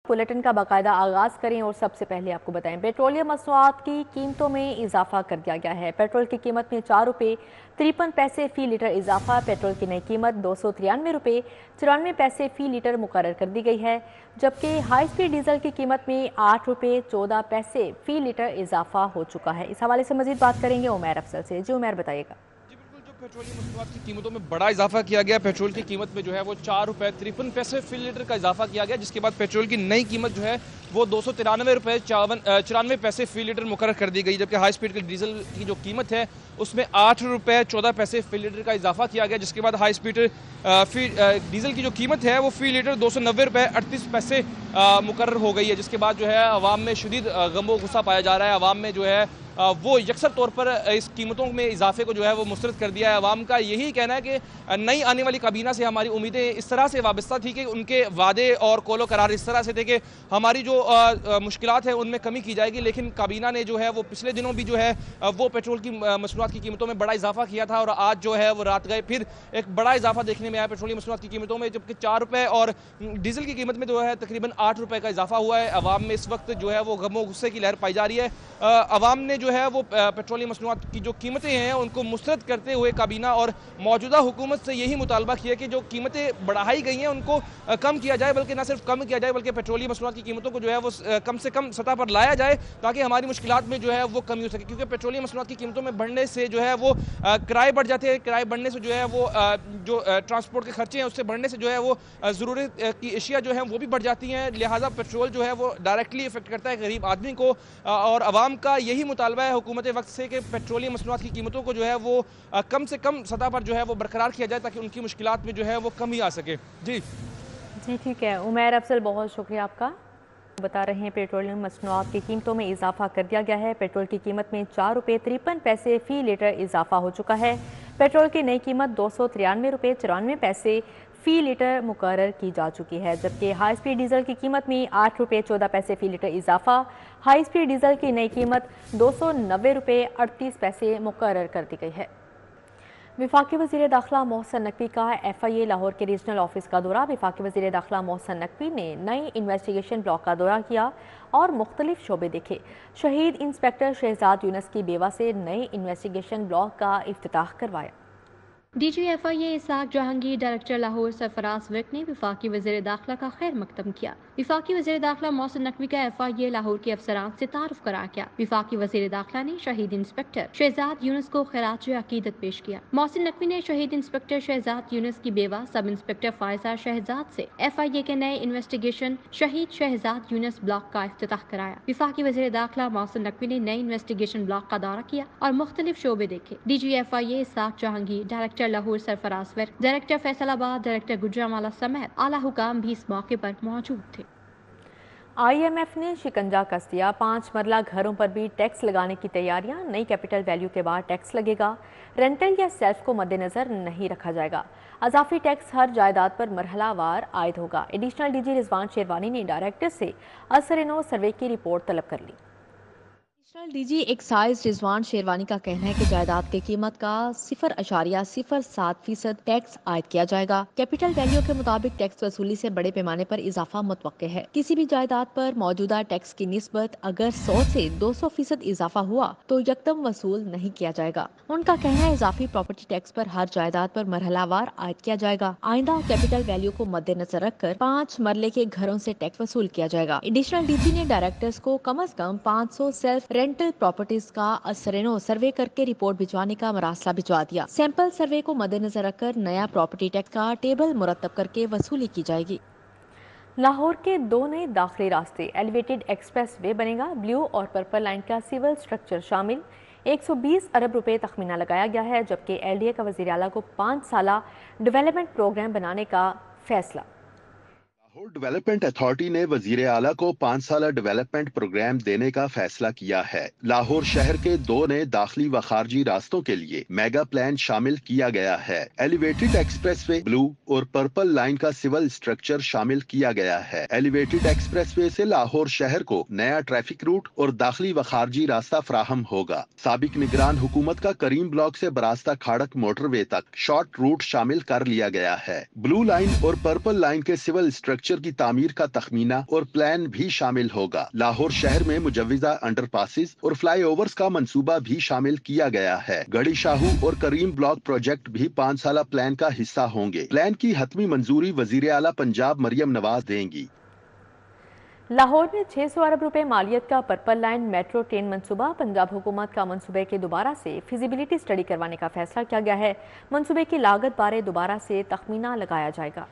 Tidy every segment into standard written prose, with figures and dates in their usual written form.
Bulletin का बाकायदा आगाज करें और सबसे पहले आपको बताएं पेट्रोलियम मसनूआत की कीमतों में इजाफा कर दिया गया है। पेट्रोल की कीमत में 4 रुपये 53 पैसे फी लीटर इजाफा। पेट्रोल की नई कीमत 293 रुपये 94 पैसे फी लीटर मुकर्रर कर दी गई है, जबकि हाई स्पीड डीजल की कीमत में 8 रुपये 14 पैसे फी लीटर इजाफा हो चुका है। इस हवाले से मजीद बात करेंगे उमैर अफजल से। जी उमैर, बताइएगा। पेट्रोलियम मसनूआत की कीमतों में बड़ा इजाफा किया गया। पेट्रोल की कीमत में जो है वो 4 रुपये 53 पैसे फी लीटर का इजाफा किया गया, जिसके बाद पेट्रोल की नई कीमत जो है वो 293 रुपये 94 पैसे फी लीटर मुकर्रर कर दी गई, जबकि हाई स्पीड के डीजल की जो कीमत है उसमें 8 रुपये 14 पैसे फी लीटर का इजाफा किया गया, जिसके बाद हाई स्पीड डीजल की जो कीमत है वो फी लीटर 290 रुपये 38 पैसे मुकर्रर हो गई है, जिसके बाद जो है अवाम में शदीद गम व गुस्सा पाया जा रहा है। अवाम में जो है वो यकसर तौर पर इस कीमतों में इजाफे को जो है वो मुस्तरद कर दिया है। अवाम का यही कहना है कि नई आने वाली काबीना से हमारी उम्मीदें इस तरह से वाबस्ता थी कि उनके वादे और कौलो करार इस तरह से थे कि हमारी जो मुश्किलात हैं उनमें कमी की जाएगी, लेकिन काबीना ने जो है वो पिछले दिनों भी जो है वो पेट्रोल की मसनूआत की कीमतों में बड़ा इजाफा किया था, और आज जो है वो रात गए फिर एक बड़ा इजाफा देखने में आया पेट्रोलियम मसनूआत की कीमतों में, जबकि 4 रुपये और डीजल की कीमत में जो है तकरीबन 8 रुपये का इजाफा हुआ है। अवाम में इस वक्त जो है वो गमो गुस्से की लहर पाई जा रही है। अवाम ने जो है वो पेट्रोलियम मसनूआत की जो कीमतें हैं उनको मुस्तरद करते हुए काबीना और मौजूदा हुकूमत से यही मुतालबा किया कि जो कीमतें बढ़ाई गई हैं उनको कम किया जाए, बल्कि न सिर्फ कम किया जाए बल्कि पेट्रोलियम मसनूआत की कीमतों को जो है वो कम से कम सतह पर लाया जाए, ताकि हमारी मुश्किलात में जो है वो कमी हो सके। क्योंकि पेट्रोलियम मसनूआत की कीमतों में बढ़ने से जो है वो किराए बढ़ जाते हैं, किराए बढ़ने से जो है वो जो ट्रांसपोर्ट के खर्चे हैं उससे बढ़ने से जो है वो ज़रूरत की अशिया जो है वो भी बढ़ जाती हैं। लिहाजा पेट्रोल जो है वो डायरेक्टली इफेक्ट करता है गरीब आदमी को, और आवाम का यही मुतालबा है हुकूमत वक्त से कि पेट्रोलियम मसनूआत की कीमतों को जो है वो कम से कम सतह पर जो है वो बरकरार किया जाए, ताकि उनकी मुश्किलात में जो है वो कमी आ सके। जी ठीक है उमैर अफजल, बहुत शुक्रिया आपका। बता रहे हैं पेट्रोलियम मसनूआत की कीमतों में इजाफा कर दिया गया है। पेट्रोल की कीमत में 4 रुपये 53 पैसे फी लीटर इजाफा हो चुका है। पेट्रोल की नई कीमत 293 रुपये 94 पैसे फी लीटर मुकर्रर की जा चुकी है, जबकि हाई स्पीड डीजल की कीमत में 8 रुपये 14 पैसे फी लीटर इजाफा। हाई स्पीड डीजल की नई कीमत 290 रुपये 38 पैसे मुकर्रर कर दी गई है। वफाकी वज़ीर दाखिला मोहसिन नकवी का FIA लाहौर के रीजनल ऑफिस का दौरा। वफाकी वज़ीर दाखिला मोहसिन नकवी ने नई इन्वेस्टिगेशन ब्लॉक का दौरा किया और मुख्तलिफ शोबे देखे। शहीद इंस्पेक्टर शहजाद यूनस की बेवा से नए इन्वेस्टिगेशन ब्लॉक का इफ्तिताह करवाया। DG FIA Ishaq Jahangir director Lahore Sarfaraz Virk ने वफाकी वज़ीर दाखिला का खैर मकदम किया। वफाकी वज़ीर दाखिला मोहसिन नकवी का FIA लाहौर के अफसरान से तारुफ करा किया। वफाकी वज़ीर दाखिला ने शहीद इंस्पेक्टर शहजाद यूनस को खिराज अकीदत पेश किया। मोहसिन नकवी ने शहीद इंस्पेक्टर शहजाद यूनस की बेवा सब इंस्पेक्टर फायजा शहजाद से FIA के नए इन्वेस्टिगेशन शहीद शहजाद यूनस ब्लॉक का इफ्तिताह कराया। वफाकी वज़ीर दाखिला मोहसिन नकवी ने नए इन्वेस्टिगेशन ब्लॉक का दौरा किया और मुख्तलिफ शोबे देखे। DG FIA Ishaq Jahangir director Lahore Sarfaraz Virk, director Faisalabad, director Gujranwala समेत आला हुकाम भी इस मौके पर मौजूद थे। IMF ने शिकंजा कस दिया। 5 मरला घरों पर भी टैक्स लगाने की तैयारियां। नई कैपिटल वैल्यू के बाद टैक्स लगेगा। रेंटल या सेल्फ को मद्देनजर नहीं रखा जाएगा। अजाफी टैक्स हर जायदाद पर मरहलावार आयद होगा। एडिशनल DG रिजवान शेरवानी ने डायरेक्टर से असर-ए-नौ सर्वे की रिपोर्ट तलब कर ली। Additional DG excise Rizwan Sherwani का कहना है कि जायदाद की कीमत का 0.07% टैक्स आयद किया जाएगा। कैपिटल वैल्यू के मुताबिक टैक्स वसूली से बड़े पैमाने पर इजाफा मुतवक्के है। किसी भी जायदाद पर मौजूदा टैक्स की निस्बत अगर 100 से 200% इजाफा हुआ तो यकदम वसूल नहीं किया जाएगा। उनका कहना है इजाफी प्रॉपर्टी टैक्स पर हर जायदाद पर मरहलावार आयद किया जाएगा। आइंदा कैपिटल वैल्यू को मद्देनजर रखकर 5 मरले के घरों से टैक्स वसूल किया जाएगा। एडिशनल DG ने डायरेक्टर्स को कम अज कम 500 सेल्फ रेंटल प्रॉपर्टीज का असर-ए-नौ सर्वे करके रिपोर्ट भिजवाने का मरासला भिजवा दिया। सैंपल सर्वे को मद्देनजर रखकर नया प्रॉपर्टी टैक्स का टेबल मुरतब करके वसूली की जाएगी। लाहौर के 2 नए दाखिली रास्ते एलिवेटेड एक्सप्रेस वे बनेगा। ब्लू और पर्पल लाइन का सिविल स्ट्रक्चर शामिल 120 अरब रुपए तखमीना लगाया गया है, जबकि LDA का वज़ीर आला को 5 साला डेवलपमेंट प्रोग्राम बनाने का फैसला। लाहौर डेवलपमेंट अथॉरिटी ने वजीर आला को 5 साला डेवलपमेंट प्रोग्राम देने का फैसला किया है। लाहौर शहर के 2 नए दाखिली व खारजी रास्तों के लिए मेगा प्लान शामिल किया गया है। एलिवेटेड एक्सप्रेसवे ब्लू और पर्पल लाइन का सिविल स्ट्रक्चर शामिल किया गया है। एलिवेटेड एक्सप्रेसवे से लाहौर शहर को नया ट्रैफिक रूट और दाखिली व खारजी रास्ता फराहम होगा। साबिक निगरान हुकूमत का करीम ब्लॉक से बरास्ता खाड़क मोटरवे तक शॉर्ट रूट शामिल कर लिया गया है। ब्लू लाइन और पर्पल लाइन के सिविल स्ट्रक्चर इंफ्रास्ट्रक्चर की तामीर का तखमीना और प्लान भी शामिल होगा। लाहौर शहर में मुजव्विजा अंडरपासेस और फ्लाई ओवर्स का मंसूबा भी शामिल किया गया है। गढ़ी शाहू और करीम ब्लॉक प्रोजेक्ट भी 5 साला प्लान का हिस्सा होंगे। प्लान की हतमी मंजूरी वजीर आला पंजाब मरियम नवाज देंगी। लाहौर में 600 अरब रुपए मालियत का पर्पल लाइन मेट्रो ट्रेन मंसूबा, पंजाब हुकूमत का मंसूबे के दोबारा से फिजिबिलिटी स्टडी करवाने का फैसला किया गया है। मंसूबे की लागत बारे दोबारा से तखमीना लगाया जाएगा।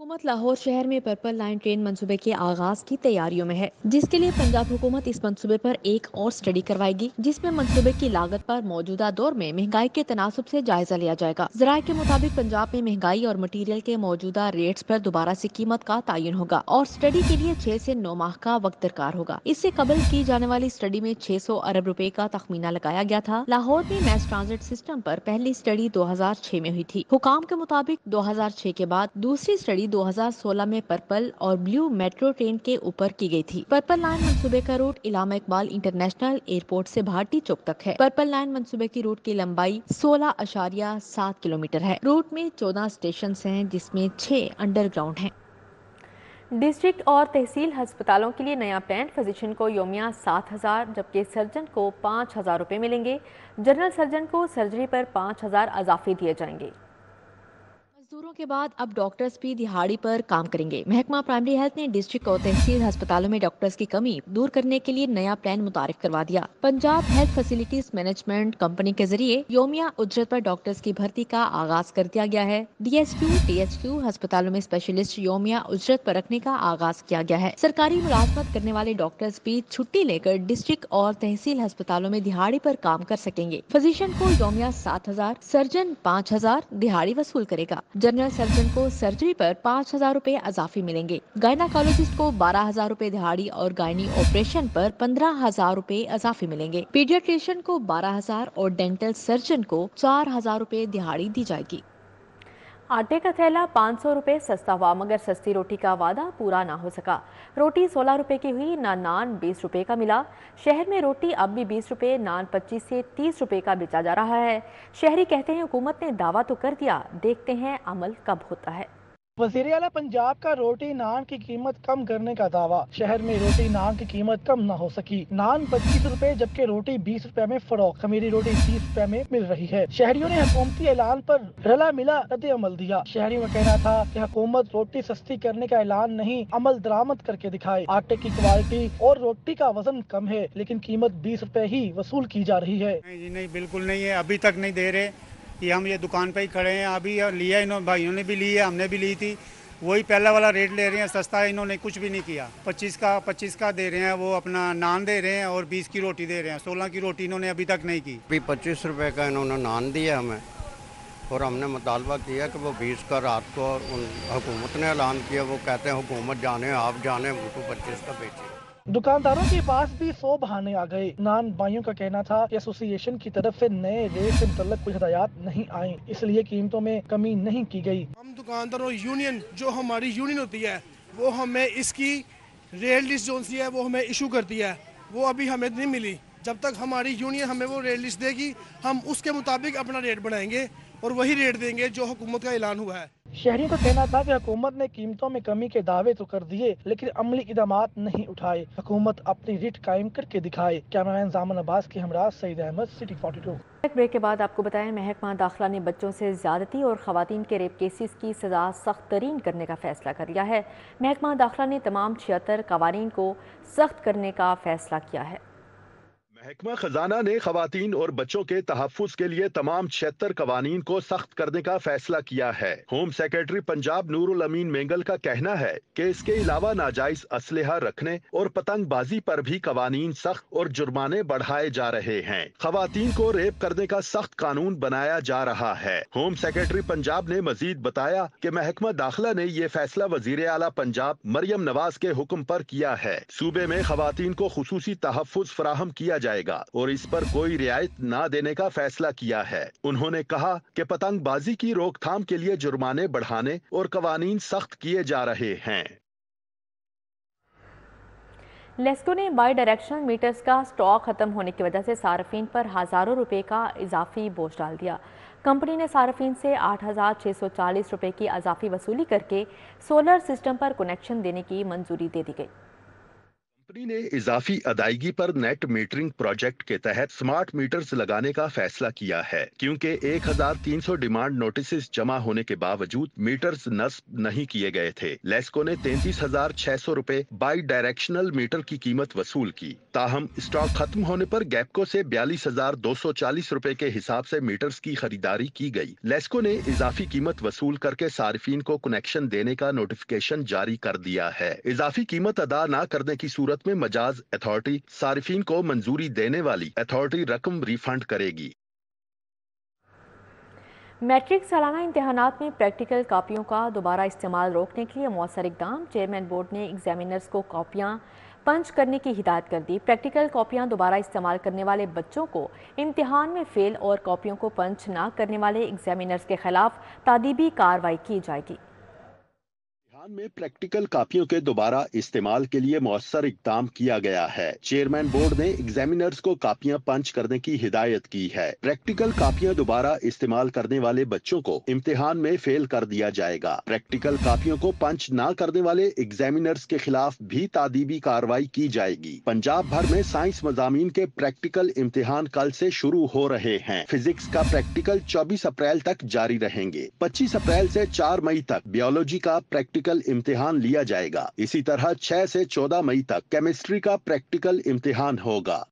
हुकूमत लाहौर शहर में पर्पल लाइन ट्रेन मंसूबे के आगाज की तैयारियों में है, जिसके लिए पंजाब हुकूमत इस मंसूबे पर एक और स्टडी करवाएगी, जिसमें मंसूबे की लागत पर मौजूदा दौर में महंगाई के तनासुब से जायजा लिया जाएगा। ज़राए के मुताबिक पंजाब में महंगाई और मटीरियल के मौजूदा रेट्स पर दोबारा से कीमत का तयन होगा और स्टडी के लिए 6 से 9 माह का वक्त दरकार होगा। इससे कबल की जाने वाली स्टडी में 600 अरब रुपए का तखमीना लगाया गया था। लाहौर में मैस ट्रांजिट सिस्टम पर पहली स्टडी 2006 में हुई थी। हुकाम के मुताबिक 2006 के बाद दूसरी स्टडी 2016 में पर्पल और ब्लू मेट्रो ट्रेन के ऊपर की गई थी। पर्पल लाइन मंसूबे का रूट इलामा इकबाल इंटरनेशनल एयरपोर्ट से भाटी चौक तक है। पर्पल लाइन मंसूबे की रूट की लंबाई 16.7 किलोमीटर है। रूट में 14 स्टेशन हैं, जिसमें 6 अंडरग्राउंड हैं। डिस्ट्रिक्ट और तहसील अस्पतालों के लिए नया प्लान, फिजिशियन को योमिया 7,000 जबकि सर्जन को 5,000 रुपए मिलेंगे। जनरल सर्जन को सर्जरी पर 5,000 अजाफी दिए जाएंगे। मजदूरों के बाद अब डॉक्टर्स भी दिहाड़ी पर काम करेंगे। महकमा प्राइमरी हेल्थ ने डिस्ट्रिक्ट और तहसील अस्पतालों में डॉक्टर्स की कमी दूर करने के लिए नया प्लान मुतारिफ करवा दिया। Punjab health facilities management company के जरिए योमिया उजरत पर डॉक्टर्स की भर्ती का आगाज कर दिया गया है। DSQ, THQ अस्पतालों में स्पेशलिस्ट योमिया उजरत पर रखने का आगाज किया गया है। सरकारी मुलाजमत करने वाले डॉक्टर्स भी छुट्टी लेकर डिस्ट्रिक्ट और तहसील अस्पतालों में दिहाड़ी पर काम कर सकेंगे। फिजिशियन को योमिया 7,000, सर्जन 5,000 दिहाड़ी वसूल करेगा। जनरल सर्जन को सर्जरी पर 5,000 रुपए अजाफी मिलेंगे। गायनाकोलॉजिस्ट को 12,000 रुपए दिहाड़ी और गायनी ऑपरेशन पर 15,000 रुपए अजाफी मिलेंगे। पीडियाट्रिशियन को 12,000 और डेंटल सर्जन को 4,000 रुपए दिहाड़ी दी जाएगी। आटे का थैला 500 रुपए सस्ता हुआ, मगर सस्ती रोटी का वादा पूरा ना हो सका। रोटी 16 रुपए की हुई, नान 20 रुपए का मिला। शहर में रोटी अब भी 20 रुपए, नान 25 से 30 रुपए का बेचा जा रहा है। शहरी कहते हैं हुकूमत ने दावा तो कर दिया, देखते हैं अमल कब होता है। वज़ीर आला पंजाब का रोटी नान की कीमत कम करने का दावा। शहर में रोटी नान की कीमत कम न हो सकी। नान 25 रुपए जबकि रोटी 20 रुपए में फरोख्त, खमीरी रोटी 30 रुपए में मिल रही है। शहरियों ने हुकूमती ऐलान पर रला मिला रद्द अमल दिया। शहरियों का कहना था कि हुकूमत रोटी सस्ती करने का ऐलान नहीं, अमल दरामद करके दिखाए। आटे की क्वालिटी और रोटी का वजन कम है, लेकिन कीमत 20 रुपए ही वसूल की जा रही है। नहीं, बिल्कुल नहीं है, अभी तक नहीं दे रहे। ये हम ये दुकान पे ही खड़े हैं, अभी लिया इन्होंने, भाइयों ने भी ली है, हमने भी ली थी, वही पहला वाला रेट ले रहे हैं, सस्ता है, इन्होंने कुछ भी नहीं किया। 25 का दे रहे हैं, वो अपना नान दे रहे हैं और 20 की रोटी दे रहे हैं। 16 की रोटी इन्होंने अभी तक नहीं की। अभी 25 रुपए का इन्होंने नान दिया हमें और हमने मुतालबा किया कि वो 20 का रात को हुकूमत ने ऐलान किया। वो कहते हैं हुकूमत जाने आप जाने, उनको 25 का बेचे। दुकानदारों के पास भी 100 बहाने आ गए। नान भाइयों का कहना था कि एसोसिएशन की तरफ से नए रेट से मुतल्लक कुछ हिदायत नहीं आई, इसलिए कीमतों में कमी नहीं की गई। हम दुकानदारों यूनियन, जो हमारी यूनियन होती है, वो हमें इसकी रेट लिस्ट जो सी है वो हमें इशू करती है, वो अभी हमें नहीं मिली। जब तक हमारी यूनियन हमें वो रेट लिस्ट देगी, हम उसके मुताबिक अपना रेट बनाएंगे और वही रेट देंगे जो हुकूमत का ऐलान हुआ है। शहरियों का कहना था कि हुकूमत ने कीमतों में कमी के दावे तो कर दिए, लेकिन अमली इक़दामात नहीं उठाए। हुकूमत अपनी रिट कायम करके दिखाए। कैमरामैन जामन अब्बास के हमरा सईद अहमद, सिटी 42। एक ब्रेक के बाद आपको बताएं, महकमा दाखिला ने बच्चों से ज्यादती और खवातीन के रेप केसेस की सजा सख्त तरीन करने का फैसला कर लिया है। महकमा दाखिला ने तमाम 76 कवानीन को सख्त करने का फैसला किया है। महकमा खजाना ने खवातीन और बच्चों के तहफ़्फ़ुज़ के लिए तमाम 76 कवानीन को सख्त करने का फैसला किया है। होम सेक्रेटरी पंजाब नूरुल अमीन मेंगल का कहना है कि इसके अलावा नाजायज असलहा रखने और पतंगबाजी पर भी कवानीन सख्त और जुर्माने बढ़ाए जा रहे हैं। खवातीन को रेप करने का सख्त कानून बनाया जा रहा है। होम सेक्रेटरी पंजाब ने मजीद बताया कि महकमा दाखिला ने ये फैसला वजीर आला पंजाब मरियम नवाज के हुक्म पर किया है। सूबे में खवातीन को खुसूसी तहफ़्फ़ुज़ फराहम किया जाएगा और इस पर कोई रियायत ना देने का फैसला किया है। उन्होंने कहा कि पतंगबाजी की रोकथाम के लिए जुर्माने बढ़ाने और कवानीन सख्त किए जा रहे हैं। लेस्को ने बाई डायरेक्शनल मीटर्स का स्टॉक खत्म होने की वजह से सार्फिन पर हज़ारों रुपए का इजाफी बोझ डाल दिया। कंपनी ने सार्फिन से 8,640 रुपये की अजाफी वसूली करके सोलर सिस्टम पर कनेक्शन देने की मंजूरी दे दी गई। कंपनी ने इजाफी अदायगी पर नेट मीटरिंग प्रोजेक्ट के तहत स्मार्ट मीटर्स लगाने का फैसला किया है, क्योंकि 1,300 डिमांड नोटिस जमा होने के बावजूद मीटर्स नस्ब नहीं किए गए थे। लेस्को ने 33,600 रुपए बाई डायरेक्शनल मीटर की कीमत वसूल की। ताहम स्टॉक खत्म होने पर गैपको से 42,240 रुपए के हिसाब से मीटर्स की खरीदारी की गई। लेस्को ने इजाफी कीमत वसूल करके सार्फिन को कनेक्शन देने का नोटिफिकेशन जारी कर दिया है। इजाफी कीमत अदा न करने की सूरत में मजाज अथॉरिटी सार्फिन को मंजूरी देने वाली अथॉरिटी रकम रिफंड करेगी। मैट्रिक सालाना इम्तिहानात में प्रैक्टिकल कापियों का दोबारा इस्तेमाल रोकने के लिए मौसर इकदाम। चेयरमैन बोर्ड ने एग्जामिनर्स को कॉपियां पंच करने की हिदायत कर दी। प्रैक्टिकल कॉपियां दोबारा इस्तेमाल करने वाले बच्चों को इम्तिहान में फेल और कॉपियों को पंच न करने वाले एग्जामिनर्स के खिलाफ तादीबी कार्रवाई की जाएगी। में प्रैक्टिकल कापियों के दोबारा इस्तेमाल के लिए मौसर इकदाम किया गया है। चेयरमैन बोर्ड ने एग्जामिनर्स को कापियां पंच करने की हिदायत की है। प्रैक्टिकल कापियां दोबारा इस्तेमाल करने वाले बच्चों को इम्तिहान में फेल कर दिया जाएगा। प्रैक्टिकल कापियों को पंच न करने वाले एग्जामिनर्स के खिलाफ भी तादीबी कार्रवाई की जाएगी। पंजाब भर में साइंस मजामीन के प्रैक्टिकल इम्तिहान कल से शुरू हो रहे हैं। फिजिक्स का प्रैक्टिकल 24 अप्रैल तक जारी रहेंगे। 25 अप्रैल से 4 मई तक बायोलॉजी का प्रैक्टिकल इम्तिहान लिया जाएगा। इसी तरह 6 से 14 मई तक केमिस्ट्री का प्रैक्टिकल इम्तिहान होगा।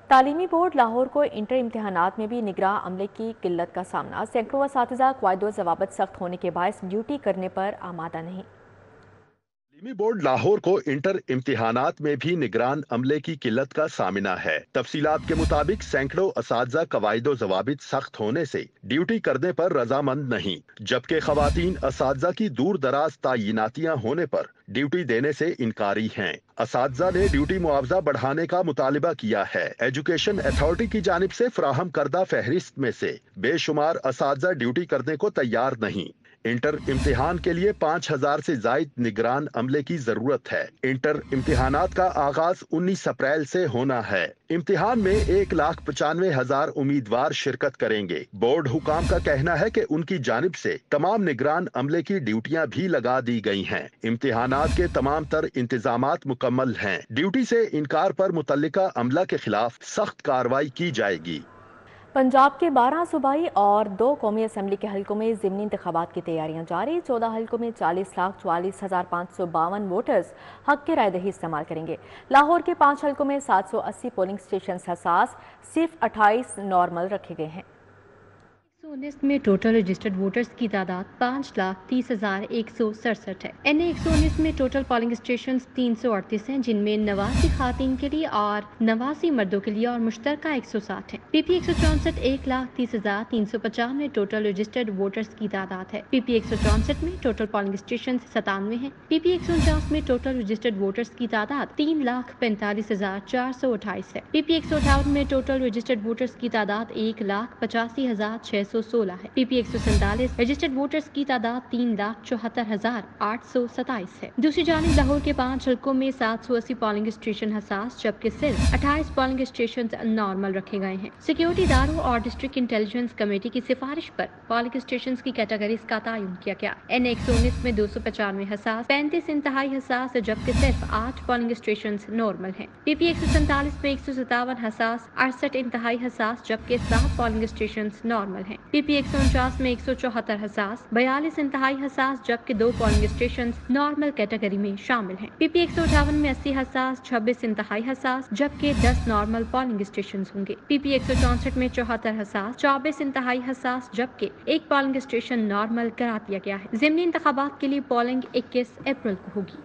तालीमी बोर्ड लाहौर को इंटर इम्तिहानात में भी निगरां अमले की किल्लत का सामना। सैकड़ों असातिज़ा क़वायद ज़वाबित सख्त होने के बायस ड्यूटी करने पर आमादा नहीं। तालीमी बोर्ड लाहौर को इंटर इम्तिहानात में भी निगरान अमले की किल्लत का सामना है। तफसीलात के मुताबिक सैकड़ों असातिज़ा कवायदो ज़वाबित सख्त होने से ड्यूटी करने पर रजामंद नहीं, जबकि खवातीन असातिज़ा की दूर दराज तयिनातियां होने पर ड्यूटी देने से इनकारी हैं। असातिज़ा ने ड्यूटी मुआवजा बढ़ाने का मुतालिबा किया है। एजुकेशन अथॉरिटी की जानिब से फराहम करदा फहरिस्त में से बेशुमार असातिज़ा ड्यूटी करने को तैयार नहीं। इंटर इम्तिहान के लिए 5,000 से जायद निगरान अमले की जरूरत है। इंटर इम्तिहानात का आगाज 19 अप्रैल से होना है। इम्तिहान में 1,95,000 उम्मीदवार शिरकत करेंगे। बोर्ड हुकाम का कहना है कि उनकी जानिब से तमाम निगरान अमले की ड्यूटियां भी लगा दी गई हैं। इम्तिहानात के तमाम तर इंतजामात मुकम्मल हैं। ड्यूटी से इनकार पर मुतल्लिका अमला के खिलाफ सख्त कार्रवाई की जाएगी। पंजाब के 12 सूबाई और 2 कौमी असम्बली के हलकों में ज़िमनी इंतखाबात की तैयारियां जारी। 14 हलकों में 40,44,552 वोटर्स हक के राय दही इस्तेमाल करेंगे। लाहौर के 5 हलकों में 780 पोलिंग स्टेशन हसास, सिर्फ 28 नॉर्मल रखे गए हैं। 119 में टोटल रजिस्टर्ड वोटर्स की तादाद 5,30,167 है। NA-119 में टोटल पोलिंग स्टेशन 338 हैं, जिनमें 89 खातीन के लिए और 89 मर्दों के लिए और मुश्तरका 160 है। PP 164 1,30,395 टोटल रजिस्टर्ड वोटर्स की तादाद है। PP 164 में टोटल पोलिंग स्टेशन 97 है। PP 149 में टोटल रजिस्टर्ड वोटर्स की तादाद 3,45,428 है। PP 158 में टोटल रजिस्टर्ड वोटर्स की तादाद 1,85,616 है। PP 147 रजिस्टर्ड वोटर्स की तादाद 3,74,827 है। दूसरी जानिब लाहौर के 5 हलकों में 780 पोलिंग स्टेशन हसास, जबकि सिर्फ 28 पोलिंग स्टेशन नॉर्मल रखे गए हैं। सिक्योरिटी इदारों और डिस्ट्रिक्ट इंटेलिजेंस कमेटी की सिफारिश पर पोलिंग स्टेशन की कैटेगरीज का तयन किया गया। NA-119 में 295 हसास, 35 इंतहाई हसास, जबकि सिर्फ 8 पोलिंग स्टेशन नॉर्मल हैं। PP 147 में 157 हसास, 68 इंतहाई हसास, जबकि 7 पोलिंग स्टेशन नॉर्मल हैं। PP 149 में 174 हसास, 42 इंतहाई हसास, जबकि 2 पोलिंग स्टेशन नॉर्मल कैटेगरी में शामिल हैं। PP 158 में 80 हसास, 26 इंतहाई हसास, जबकि 10 नॉर्मल पोलिंग स्टेशन होंगे। PP 164 में 74 हसास, 24 इंतहाई हसास, जबकि 1 पोलिंग स्टेशन नॉर्मल करा दिया गया है। ज़िमनी इंतखाबात के लिए पोलिंग 21 अप्रैल को होगी।